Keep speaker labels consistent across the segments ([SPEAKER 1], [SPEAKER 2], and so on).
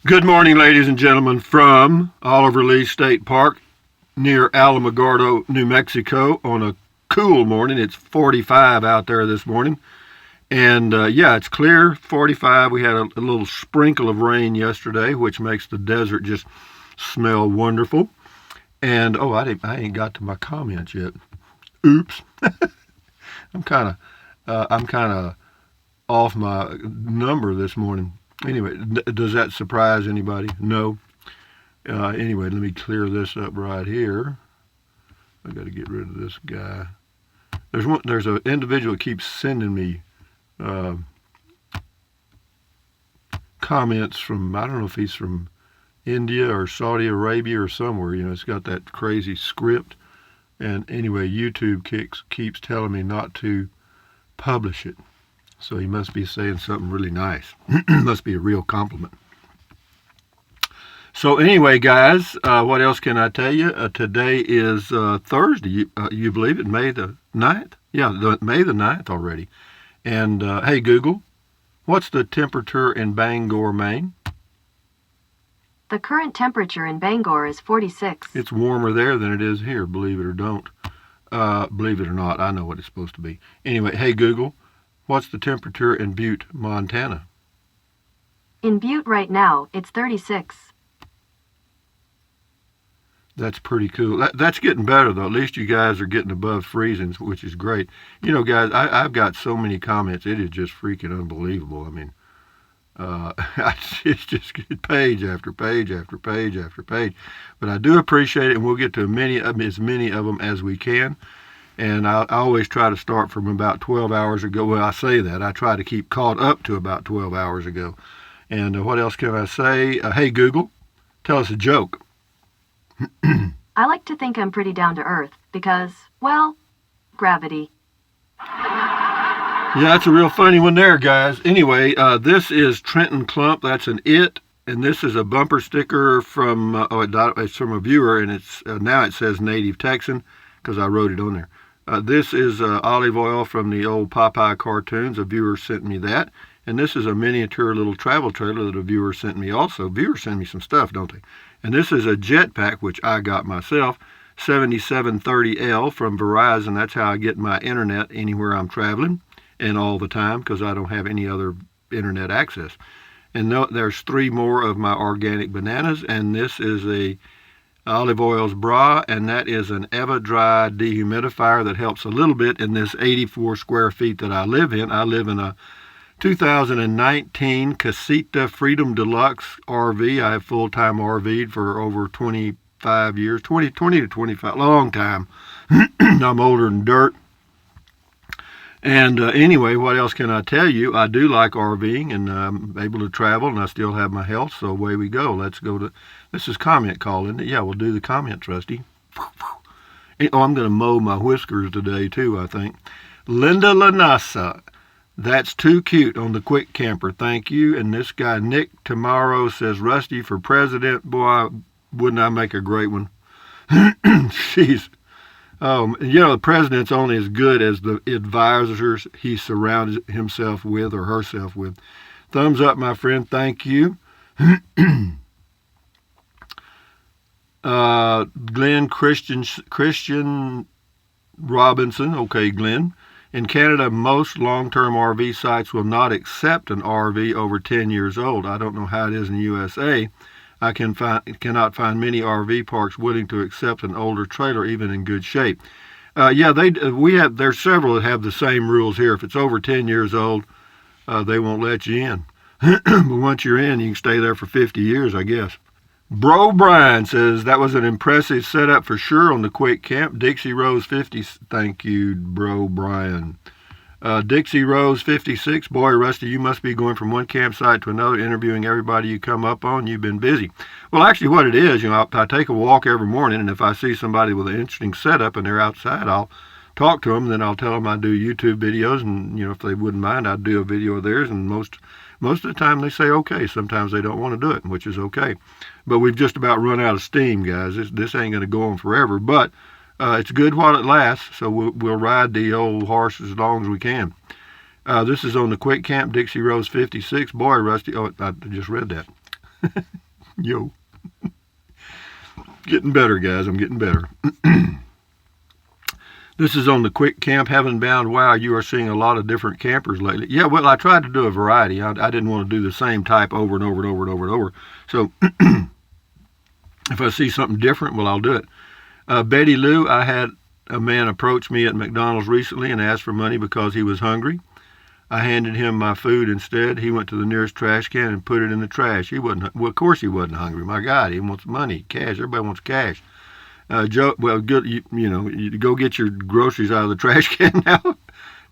[SPEAKER 1] Good morning, ladies and gentlemen, from Oliver Lee State Park near Alamogordo, New Mexico on a cool morning. It's 45 out there this morning. And it's clear, 45. We had a little sprinkle of rain yesterday, which makes the desert just smell wonderful. And, I ain't got to my comments yet. Oops. I'm kind of off my number this morning. Anyway, does that surprise anybody? No. Anyway, let me clear this up right here. I got to get rid of this guy. There's an individual that keeps sending me comments from, I don't know if he's from India or Saudi Arabia or somewhere. You know, it's got that crazy script. And anyway, YouTube keeps telling me not to publish it. So he must be saying something really nice. Must be a real compliment. So anyway, guys, what else can I tell you? Today is Thursday. You believe it? May the 9th? Yeah, May the 9th already. And hey, Google, what's the temperature in Bangor, Maine?
[SPEAKER 2] The current temperature in Bangor is 46.
[SPEAKER 1] It's warmer there than it is here, believe it or don't. Believe it or not, I know what it's supposed to be. Anyway, hey, Google, what's the temperature in Butte, Montana?
[SPEAKER 2] In Butte right now, it's 36.
[SPEAKER 1] That's pretty cool. That's getting better, though. At least you guys are getting above freezing, which is great. You know, guys, I've got so many comments. It is just freaking unbelievable. I mean, it's just page after page after page after page. But I do appreciate it, and we'll get to as many of them as we can. And I always try to start from about 12 hours ago. Well, I say that. I try to keep caught up to about 12 hours ago. And what else can I say? Hey, Google, tell us a joke.
[SPEAKER 2] I like to think I'm pretty down to earth because, well, gravity.
[SPEAKER 1] Yeah, that's a real funny one there, guys. Anyway, this is Trenton Klump. That's an it. And this is a bumper sticker from, it's from a viewer, and it's now it says Native Texan because I wrote it on there. This is olive oil from the old Popeye cartoons. A viewer sent me that. And this is a miniature little travel trailer that a viewer sent me also. Viewers send me some stuff, don't they? And this is a jetpack, which I got myself, 7730L from Verizon. That's how I get my internet anywhere I'm traveling and all the time because I don't have any other internet access. And there's 3 more of my organic bananas. And this is a Olive Oil's bra, and that is an Eva-Dry dehumidifier that helps a little bit in this 84 square feet that I live in. I live in a 2019 Casita Freedom Deluxe RV. I have full-time RV'd for over 25 years, 20 to 25, long time. I'm older than dirt. And anyway, what else can I tell you? I do like RVing, and I'm able to travel, and I still have my health, so away we go. Let's go to, this is comment call, isn't it? Yeah, we'll do the comments, Rusty. Oh, I'm going to mow my whiskers today, too, I think. Linda Lanasa, that's too cute on the Quick Camper, thank you. And this guy, Nick Tomorrow, says, Rusty for president, boy, wouldn't I make a great one? Jeez. You know, the president's only as good as the advisors he surrounds himself with or herself with. Thumbs up, my friend. Thank you. Glenn Christian Robinson. Okay, Glenn. In Canada, most long-term RV sites will not accept an RV over 10 years old. I don't know how it is in the USA. I cannot find many RV parks willing to accept an older trailer, even in good shape. There's several that have the same rules here. If it's over 10 years old, they won't let you in. But once you're in, you can stay there for 50 years, I guess. Bro Brian says, that was an impressive setup for sure on the Quick Camp. Dixie Rose 50, thank you, Bro Brian. Dixie Rose 56, boy, Rusty, you must be going from one campsite to another, interviewing everybody you come up on. You've been busy. Well, actually, what it is, you know, I take a walk every morning, and if I see somebody with an interesting setup and they're outside, I'll talk to them, then I'll tell them I do YouTube videos, and, you know, if they wouldn't mind, I'd do a video of theirs, and most of the time they say okay. Sometimes they don't want to do it, which is okay. But we've just about run out of steam, guys. This ain't going to go on forever, but it's good while it lasts, so we'll ride the old horse as long as we can. This is on the Quick Camp, Dixie Rose 56. Boy, Rusty, I just read that. Yo. Getting better, guys. I'm getting better. This is on the quick camp heaven bound. Wow, you are seeing a lot of different campers lately. Yeah, well, I tried to do a variety. I didn't want to do the same type over and over and over and over and over. So if I see something different, well, I'll do it. Betty Lou, I had a man approach me at McDonald's recently and asked for money because he was hungry. I handed him my food instead. He went to the nearest trash can and put it in the trash. He wasn't. Well, of course he wasn't hungry. My God, he wants money, cash. Everybody wants cash. Joe, well, good. You go get your groceries out of the trash can now.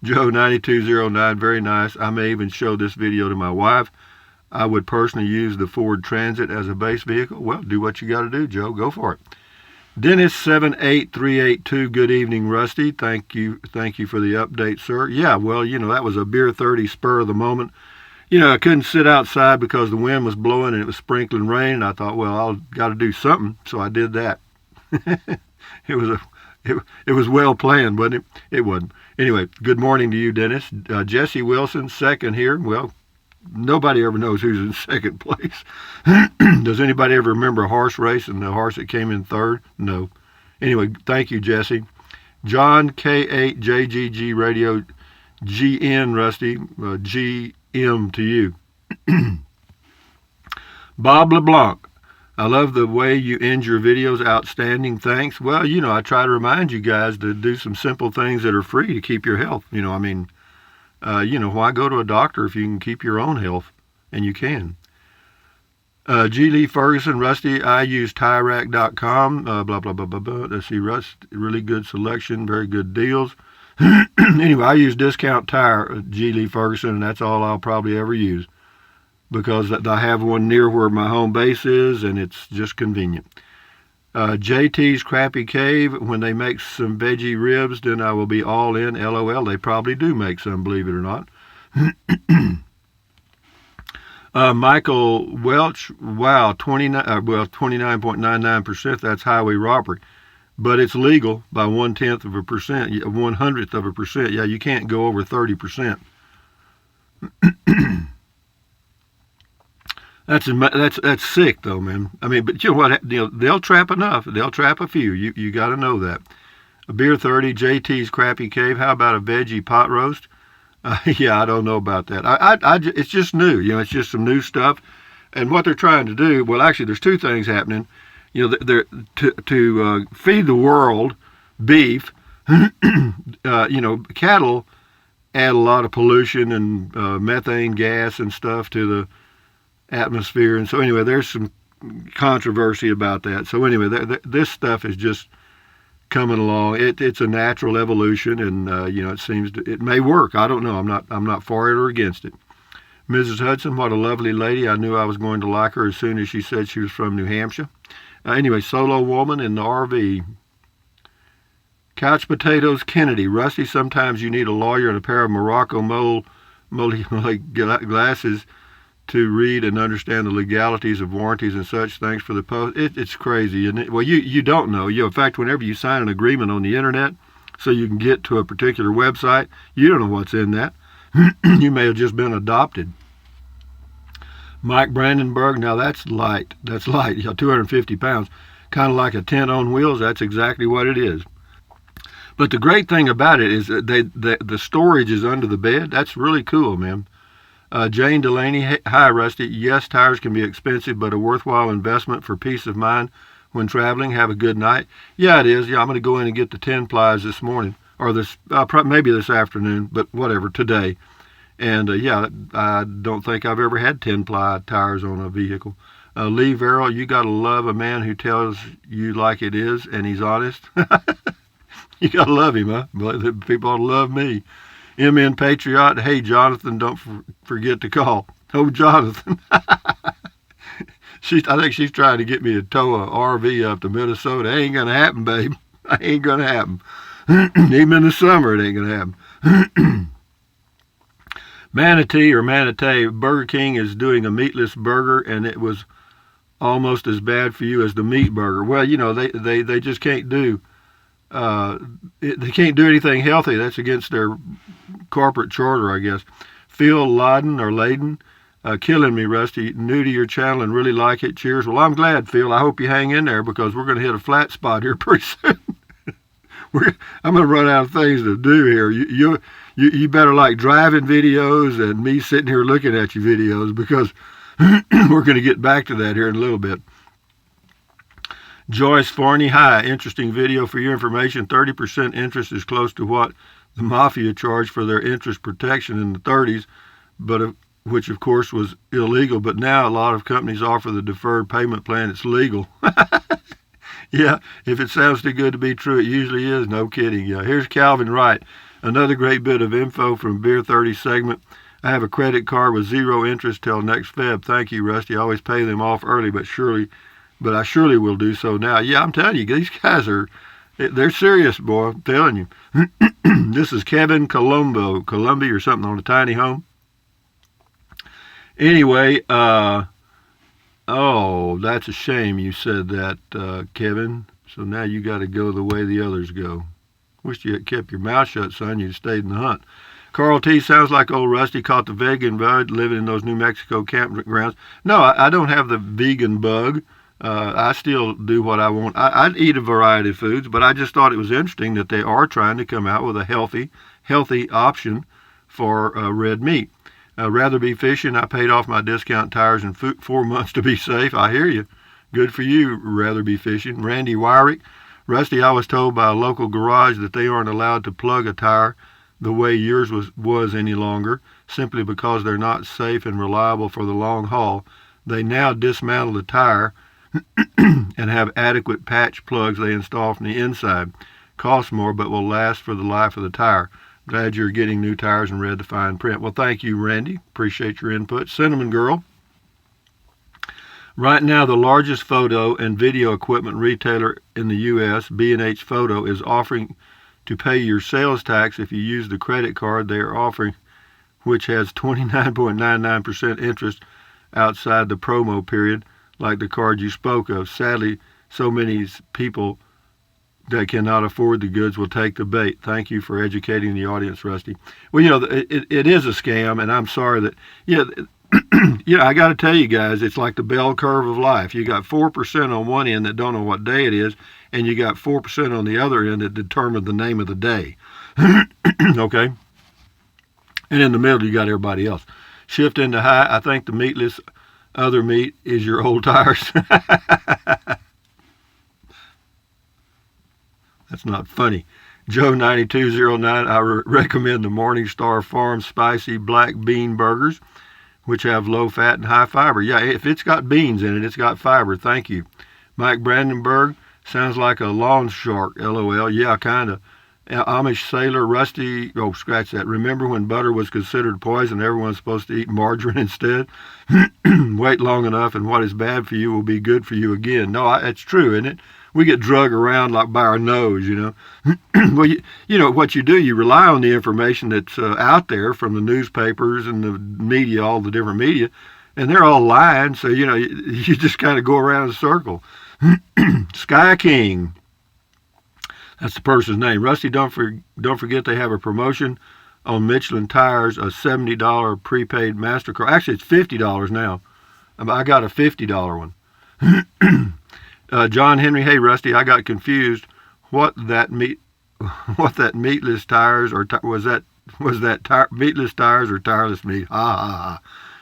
[SPEAKER 1] Joe 9209, very nice. I may even show this video to my wife. I would personally use the Ford Transit as a base vehicle. Well, do what you got to do, Joe. Go for it. Dennis 78382. Good evening, Rusty. Thank you for the update, sir. Yeah, well, that was a beer 30 spur of the moment. I couldn't sit outside because the wind was blowing and it was sprinkling rain. And I thought, well, I've got to do something, so I did that. It was well planned, wasn't it? It wasn't. Anyway, good morning to you, Dennis. Jesse Wilson, second here. Well, nobody ever knows who's in second place. Does anybody ever remember a horse race and the horse that came in third? No. Anyway, thank you, Jesse. John K8JGG Radio GN Rusty GM to you. Bob LeBlanc. I love the way you end your videos. Outstanding. Thanks. Well, I try to remind you guys to do some simple things that are free to keep your health. Why go to a doctor if you can keep your own health? And you can. G. Lee Ferguson, Rusty, I use TireRack.com. Blah, blah, blah, blah, blah. Let's see, Rust, really good selection, very good deals. Anyway, I use Discount Tire, G. Lee Ferguson, and that's all I'll probably ever use, because I have one near where my home base is, and it's just convenient. JT's Crappy Cave, when they make some veggie ribs, then I will be all in. LOL, they probably do make some, believe it or not. Michael Welch, wow, 29.99%, that's highway robbery. But it's legal by 1/100th of a percent. Yeah, you can't go over 30%. That's sick though, man. I mean, but you know what? They'll trap enough. They'll trap a few. You got to know that. A beer 30, JT's Crappy Cave. How about a veggie pot roast? Yeah, I don't know about that. It's just new. It's just some new stuff. And what they're trying to do, well, actually, there's two things happening. They're to feed the world beef. Cattle add a lot of pollution and methane gas and stuff to the atmosphere, and so anyway, there's some controversy about that. So anyway, this stuff is just coming along. It's a natural evolution, and it may work. I don't know. I'm not for it or against it. Mrs. Hudson, what a lovely lady. I knew I was going to like her as soon as she said she was from New Hampshire. Anyway, solo woman in the RV. Couch Potatoes Kennedy. Rusty, sometimes you need a lawyer and a pair of Morocco moldy glasses to read and understand the legalities of warranties and such. Thanks for the post. It's crazy, isn't it? Well, you don't know. In fact, whenever you sign an agreement on the internet so you can get to a particular website, you don't know what's in that. You may have just been adopted. Mike Brandenburg, now that's light. That's light. 250 pounds. Kind of like a tent on wheels. That's exactly what it is. But the great thing about it is that the storage is under the bed. That's really cool, man. Jane Delaney, hi Rusty. Yes, tires can be expensive, but a worthwhile investment for peace of mind when traveling. Have a good night. Yeah, it is. Yeah, I'm going to go in and get the 10 plies this morning, or maybe this afternoon, but whatever, today. And I don't think I've ever had 10-ply tires on a vehicle. Lee Verrill, you got to love a man who tells you like it is, and he's honest. You got to love him, huh? People ought to love me. MN Patriot, hey, Jonathan, don't forget to call. Oh, Jonathan. I think she's trying to get me to tow a RV up to Minnesota. Ain't going to happen, babe. Ain't going to happen. Even in the summer, it ain't going to happen. Manatee or Manatee, Burger King is doing a meatless burger, and it was almost as bad for you as the meat burger. Well, they just can't do they can't do anything healthy. That's against their corporate charter, I guess. Phil Laden or Layden, Killing me, Rusty. New to your channel and really like it. Cheers. Well, I'm glad, Phil. I hope you hang in there because we're going to hit a flat spot here pretty soon. I'm going to run out of things to do here. You better like driving videos and me sitting here looking at your videos because we're going to get back to that here in a little bit. Joyce Forney, hi. Interesting video for your information. 30% interest is close to what the mafia charged for their interest protection in the 30s, but which of course was illegal. But now a lot of companies offer the deferred payment plan. It's legal. Yeah, if it sounds too good to be true, it usually is. No kidding. Yeah, here's Calvin Wright. Another great bit of info from Beer 30 segment. I have a credit card with 0 interest till next Feb. Thank you, Rusty. I always pay them off early, but I surely will do so now. Yeah, I'm telling you, these guys they're serious, boy. I'm telling you. This is Kevin Columbia or something on a tiny home. Anyway, oh, that's a shame you said that, Kevin. So now you got to go the way the others go. Wish you had kept your mouth shut, son. You'd stayed in the hunt. Carl T. Sounds like old Rusty caught the vegan bug living in those New Mexico campgrounds. No, I don't have the vegan bug. I still do what I want. I'd eat a variety of foods, but I just thought it was interesting that they are trying to come out with a healthy option for red meat. Rather be fishing. I paid off my discount tires in 4 months to be safe. I hear you. Good for you, rather be fishing. Randy Wyrick. Rusty, I was told by a local garage that they aren't allowed to plug a tire the way yours was any longer, simply because they're not safe and reliable for the long haul. They now dismantle the tire and have adequate patch plugs they install from the inside. Cost more, but will last for the life of the tire. Glad you're getting new tires and read the fine print. Well, thank you, Randy. Appreciate your input. Cinnamon Girl. Right now, the largest photo and video equipment retailer in the U.S., B&H Photo, is offering to pay your sales tax if you use the credit card they are offering, which has 29.99% interest outside the promo period, like the card you spoke of. Sadly, so many people that cannot afford the goods will take the bait. Thank you for educating the audience, Rusty. Well, it is a scam, and I'm sorry that, I got to tell you guys, it's like the bell curve of life. You got 4% on one end that don't know what day it is, and you got 4% on the other end that determine the name of the day. Okay? And in the middle, you got everybody else. Shift into high. I think the meatless other meat is your old tires. That's not funny. Joe 9209, I recommend the Morningstar Farm spicy black bean burgers, which have low fat and high fiber. Yeah, if it's got beans in it, it's got fiber. Thank you. Mike Brandenburg, sounds like a lawn shark, LOL. Yeah, kind of. Amish sailor, Rusty, oh, scratch that. Remember when butter was considered poison, everyone's supposed to eat margarine instead? Wait long enough, and what is bad for you will be good for you again. No, it's true, isn't it? We get drug around like by our nose, Well, what you do, you rely on the information that's out there from the newspapers and the media, all the different media, and they're all lying, so, you just kind of go around in a circle. Sky King. That's the person's name. Rusty, don't forget they have a promotion on Michelin tires, a $70 prepaid MasterCard. Actually, it's $50 now. I got a $50 one. John Henry, hey Rusty, I got confused. What that meatless tires or meatless tires or tireless meat?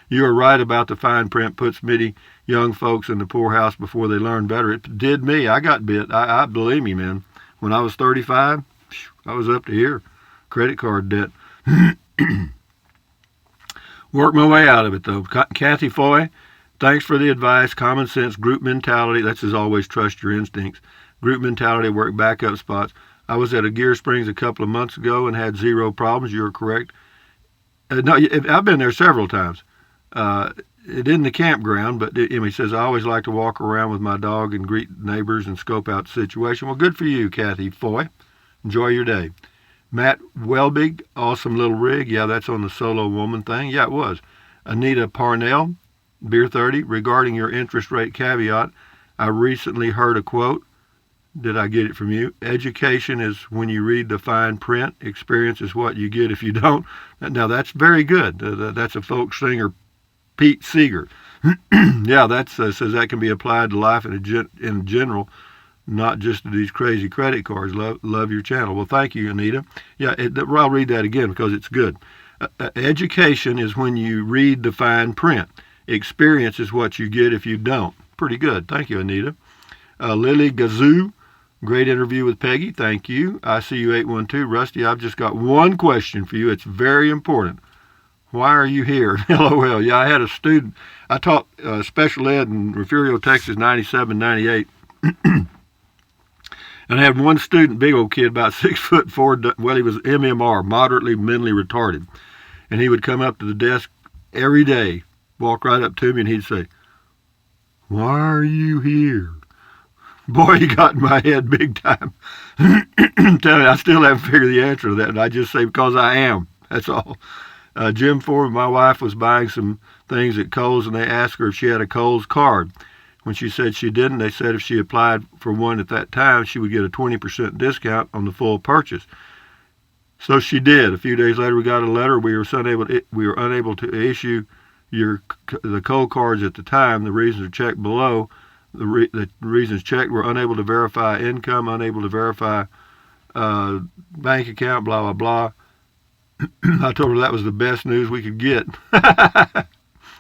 [SPEAKER 1] You are right about the fine print puts many young folks in the poorhouse before they learn better. It did me. I got bit. I believe me, man. When I was 35, I was up to here. Credit card debt. Worked my way out of it, though. Kathy Foy, thanks for the advice. Common sense, group mentality. That's as always, trust your instincts. Group mentality, work backup spots. I was at a Gear Springs a couple of months ago and had 0 problems. You're correct. No, I've been there several times. It isn't the campground, but he says, I always like to walk around with my dog and greet neighbors and scope out the situation. Well, good for you, Kathy Foy. Enjoy your day. Matt Welbig, awesome little rig. Yeah, that's on the solo woman thing. Yeah, it was. Anita Parnell, Beer 30, regarding your interest rate caveat, I recently heard a quote. Did I get it from you? Education is when you read the fine print. Experience is what you get if you don't. Now, that's very good. That's a folk singer Pete Seeger. Yeah, that says that can be applied to life in general, not just to these crazy credit cards. Love your channel. Well, thank you, Anita. Yeah, I'll read that again because it's good. Education is when you read the fine print. Experience is what you get if you don't. Pretty good. Thank you, Anita. Lily Gazoo, great interview with Peggy. Thank you. I see you 812. Rusty, I've just got one question for you. It's very important. Why are you here? LOL. Yeah, I had a student. I taught special ed in Refugio, Texas, 97, 98. And I had one student, big old kid, about 6'4". Well, he was MMR, moderately mentally retarded. And he would come up to the desk every day, walk right up to me, and he'd say, "Why are you here?" Boy, he got in my head big time. Tell me, I still haven't figured the answer to that. And I just say, because I am. That's all. Jim Ford, my wife, was buying some things at Kohl's, and they asked her if she had a Kohl's card. When she said she didn't, they said if she applied for one at that time, she would get a 20% discount on the full purchase. So she did. A few days later, we got a letter. We were unable to issue the Kohl cards at the time. The reasons are checked below. The reasons checked were unable to verify income, unable to verify bank account, blah, blah, blah. I told her that was the best news we could get. I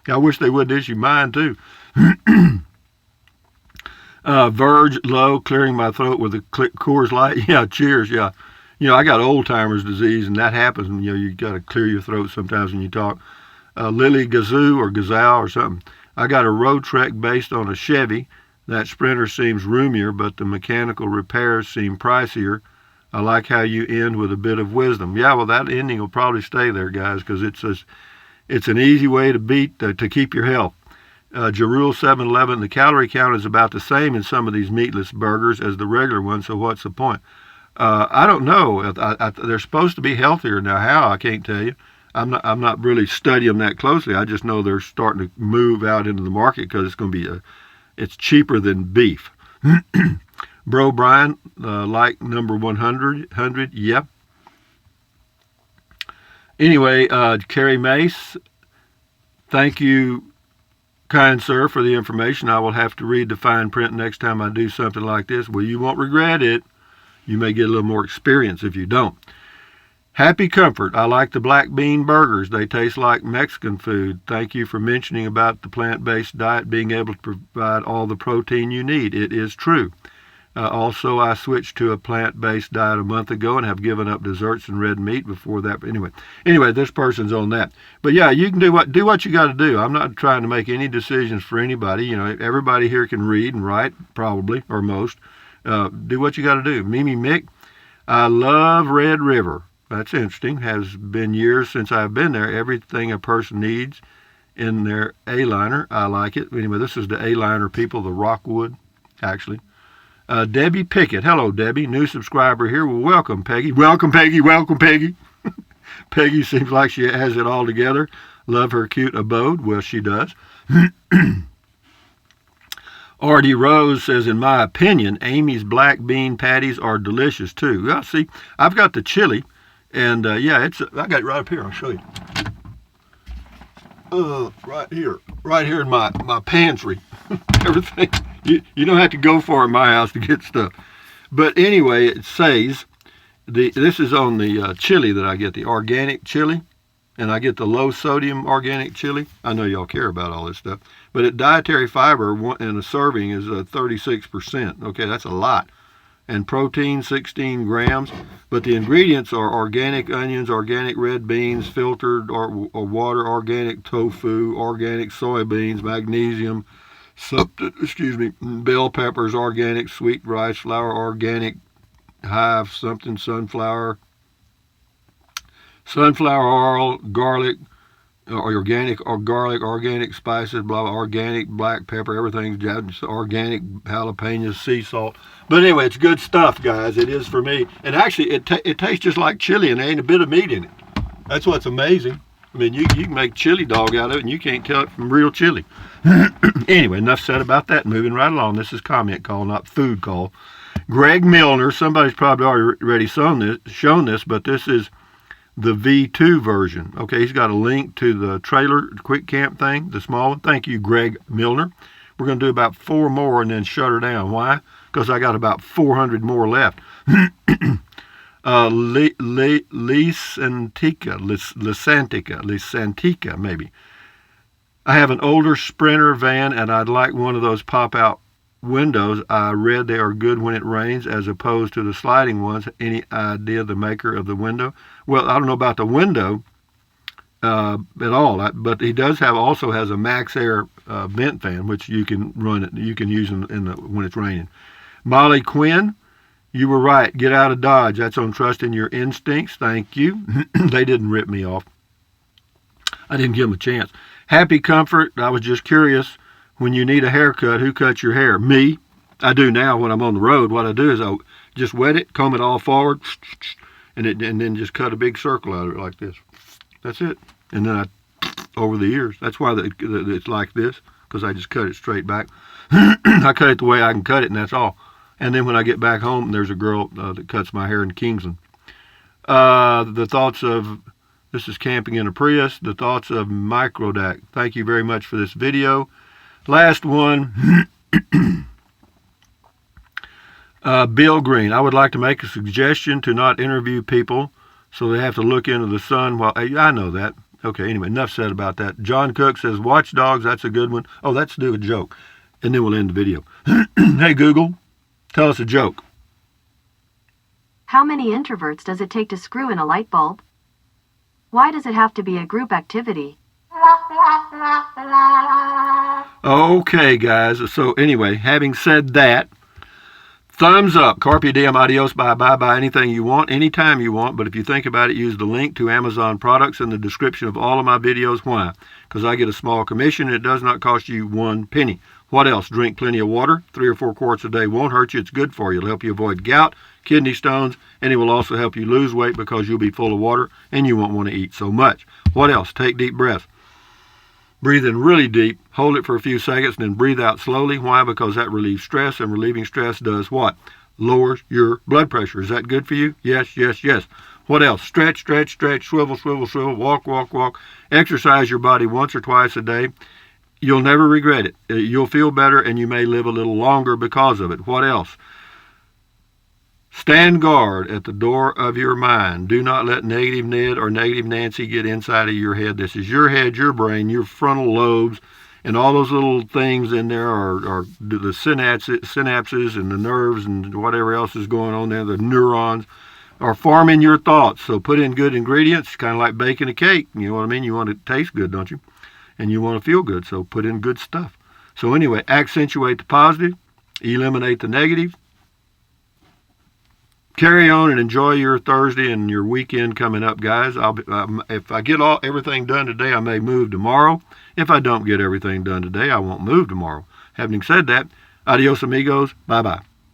[SPEAKER 1] wish they would issue mine, too. Verge low, clearing my throat with a Coors Light. Yeah, cheers, yeah. You know, I got old-timer's disease, and that happens. And, you know, you got to clear your throat sometimes when you talk. Lily Gazoo or Gazelle or something. I got a road trek based on a Chevy. That Sprinter seems roomier, but the mechanical repairs seem pricier. I like how you end with a bit of wisdom. Yeah, well, that ending will probably stay there, guys, because it's an easy way to keep your health. Jarul 711, the calorie count is about the same in some of these meatless burgers as the regular ones, so what's the point? I don't know. They're supposed to be healthier. Now, how? I can't tell you. I'm not really studying them that closely. I just know they're starting to move out into the market because it's going to be it's cheaper than beef. Bro Brian, like number 100, yep. Anyway, Carrie Mace, thank you, kind sir, for the information. I will have to read the fine print next time I do something like this. Well, you won't regret it. You may get a little more experience if you don't. Happy Comfort, I like the black bean burgers. They taste like Mexican food. Thank you for mentioning about the plant-based diet being able to provide all the protein you need. It is true. Also, I switched to a plant-based diet a month ago and have given up desserts and red meat before that. Anyway, this person's on that. But yeah, you can do what you got to do. I'm not trying to make any decisions for anybody. You know, everybody here can read and write, probably, or most. Do what you got to do. Mimi Mick, I love Red River. That's interesting. Has been years since I've been there. Everything a person needs in their A-liner. I like it. Anyway, this is the A-liner people, the Rockwood, actually. Debbie Pickett. Hello, Debbie. New subscriber here. Well, welcome, Peggy. Welcome, Peggy. Welcome, Peggy. Peggy seems like she has it all together. Love her cute abode. Well, she does. R.D. Rose says, in my opinion, Amy's black bean patties are delicious, too. Well, see, I've got the chili. And, yeah, I got it right up here. I'll show you. Right here in my pantry. Everything. You don't have to go far in my house to get stuff. But anyway, it says, this is on the chili that I get, the organic chili. And I get the low sodium organic chili. I know y'all care about all this stuff. But dietary fiber in a serving is 36%. Okay, that's a lot. And protein, 16 grams. But the ingredients are organic onions, organic red beans, filtered or water, organic tofu, organic soybeans, magnesium, bell peppers, organic sweet rice flour, organic hive sunflower oil, garlic, organic spices, blah, organic black pepper, everything's organic jalapenos, sea salt. But anyway, it's good stuff, guys. It is for me. And actually, it tastes just like chili, and there ain't a bit of meat in it. That's what's amazing. I mean, you can make chili dog out of it, and you can't tell it from real chili. Anyway, enough said about that. Moving right along. This is comment call, not food call. Greg Milner. Somebody's probably already shown this, but this is the V2 version. Okay, he's got a link to the trailer quick camp thing, the small one. Thank you, Greg Milner. We're going to do about 4 more and then shut her down. Why? Because I got about 400 more left. Lisantica, maybe. I have an older Sprinter van, and I'd like one of those pop-out windows. I read they are good when it rains as opposed to the sliding ones. Any idea the maker of the window? Well, I don't know about the window at all, but he does also has a Max Air vent fan, which you can run it. You can use when it's raining. Molly Quinn, you were right. Get out of Dodge. That's on trusting your instincts. Thank you. They didn't rip me off. I didn't give them a chance. Happy Comfort, I was just curious. When you need a haircut, who cuts your hair? Me. I do now when I'm on the road. What I do is I just wet it, comb it all forward, and then just cut a big circle out of it like this. That's it. And then over the ears. That's why it's like this, because I just cut it straight back. I cut it the way I can cut it, and that's all. And then when I get back home, there's a girl that cuts my hair in Kingsland. The thoughts of, this is camping in a Prius, the thoughts of Microdac. Thank you very much for this video. Last one, Bill Green. I would like to make a suggestion to not interview people so they have to look into the sun while, I know that. Okay, anyway, enough said about that. John Cook says, Watch Dogs, that's a good one. Oh, let's do a joke, and then we'll end the video. Hey, Google, tell us a joke.
[SPEAKER 2] How many introverts does it take to screw in a light bulb? Why does it have to be a group activity?
[SPEAKER 1] Okay, guys. So anyway, having said that, thumbs up. Carpe diem, adios, bye, anything you want, anytime you want. But if you think about it, use the link to Amazon products in the description of all of my videos. Why? Because I get a small commission and it does not cost you 1 penny. What else? Drink plenty of water. 3 or 4 quarts a day won't hurt you. It's good for you. It'll help you avoid gout, kidney stones, and it will also help you lose weight because you'll be full of water and you won't want to eat so much. What else? Take deep breaths. Breathe in really deep, hold it for a few seconds, and then breathe out slowly. Why? Because that relieves stress, and relieving stress does what? Lowers your blood pressure. Is that good for you? Yes, yes, yes. What else? Stretch, swivel, walk. Exercise your body once or twice a day. You'll never regret it. You'll feel better, and you may live a little longer because of it. What else? Stand guard at the door of your mind. Do not let negative Ned or negative Nancy get inside of your head. This is your head, your brain, your frontal lobes, and all those little things in there are the synapses and the nerves and whatever else is going on there. The neurons are forming your thoughts. So put in good ingredients, kind of like baking a cake. You know what I mean? You want it to taste good, don't you? And you want to feel good, so put in good stuff. So anyway, accentuate the positive, eliminate the negative. Carry on and enjoy your Thursday and your weekend coming up, guys. If I get everything done today, I may move tomorrow. If I don't get everything done today, I won't move tomorrow. Having said that, adios amigos. Bye-bye.